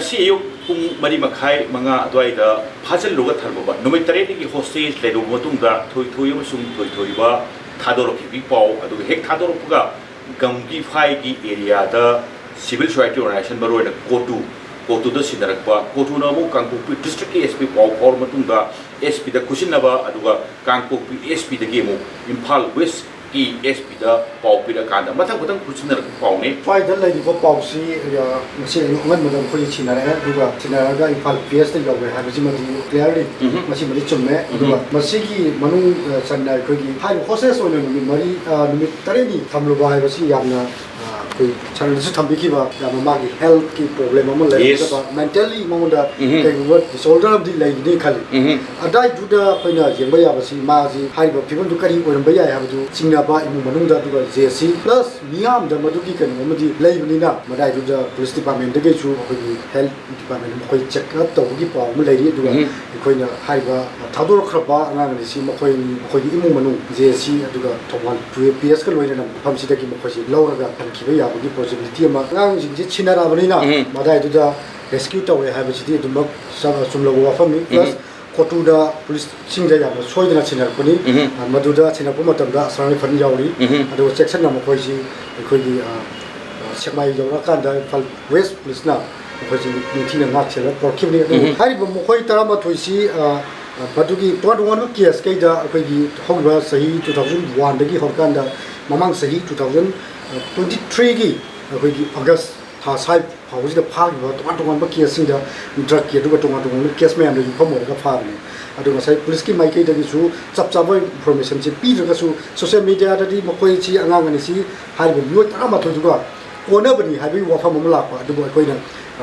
ngasi ayuk pung mari makhai manga adwaida phajal luga tharboba numit tare ni hostage ledu matungda thoi amasung thoi ba thadorok bi pau adu hek thadorokga gamgi phai gi area da civil society organization baroina kotu da sinarakpa kotu na mu kangpokpi district SP pau or matungda SP da kusinaba aduga kangpokpi SP da gemu Imphal West की SP दा पाव पिरा कांदा मथंग मथंग कुछनर पाव ने phi दल लाइ दिबो पाव सी या मसे अंगन मदम खोइ छिनारे दुगा छिनारागा इम्फाल PS दा यावे हाबजि मदि क्लियरली मसे मदि चुम्मे दुगा मसे की मनु सन्ना खोइ हाइ होसेस ओन मरि निमित तरेनि थमलुबा हाइबसि यामना कोई चैनल थम्बिखिबा याम मागी हेल्थ की प्रॉब्लम अम लेबा मेंटली ममदा केगुबा डिसऑर्डर ऑफ द लाइफ खाली अदाइ दुदा खोइना जेंबा याबसि माजी हाइबा फिबम दु करी ओरमबा याय हाबदु चिंगनाबा इमु मनुंदा दुगा जेसी प्लस मियाम द मदुकी कन ममदि लाइबनिना मदाइ दुदा पुलिस डिपार्टमेंट दगे छु खोइ हेल्थ डिपार्टमेंट खोइ चेक अप तौगी पाव म लाइरि दुगा खोइना हाइबा थादोरख्रबा अंगांनि सि मखोइ इमु मनु जेसी दुगा थोबाल PS का लोइना फमसिदगी मखोइ लौरगा तंखिबा याबगी पॉसिबिलिटी अमा ngang jingji chinarabani na madai du da rescue tawe ha bisi di dumba chumlago wafami plus kotu da police singja ya soidana chinarpani madu da chinarpu matam da sarani fani yauri adu section na mokoi si khoi gi semai jawra kan da fal west police na khoi ji nithi na ngak chela porkhibni hari bo mokoi tarama thoisi badugi twadwan case kai da khoi gi hongba sahi 2001 dagi horkan da mamang sahi 2023 gi khoi gi august tha sai hauji da phag ba twan ba case da drug ki du ga twan case me am da phamo ga phag ne adu ga sai police ki mai kai da gi su chap chap information chi pi ga su social media da di mokoi chi angang ani si hai bo yo ta ma tho ju ga ona bani hai bi wa pham ma la pa adu bo khoi na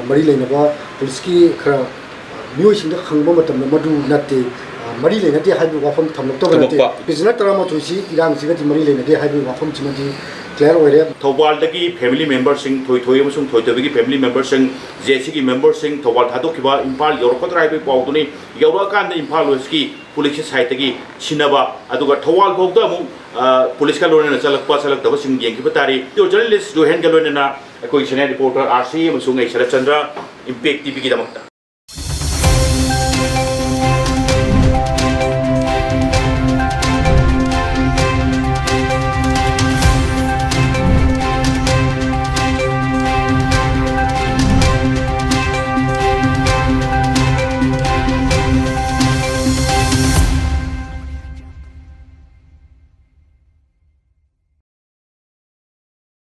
mari leina ba police ki khara myo sing da khang ba matam na madu natte mari leina de hai bi wa pham tham lok to natte business tara ma tho si irang si ga di mari leina de hai bi wa pham chi ma di clear oi re thobal da ki family members sing thoi amasung thoi tabi ki family members sing JC ki members sing thobal thado ki ba Imphal yorok trai bi paw tuni yora kan da Imphal West ki police side ta ki chinaba aduga thobal bok da mu police ka lona na salak da sing yeng ki batari to journalist Johan ga lona na koi channel reporter RC amasung ai Sharad Chandra Impact TV ki damakta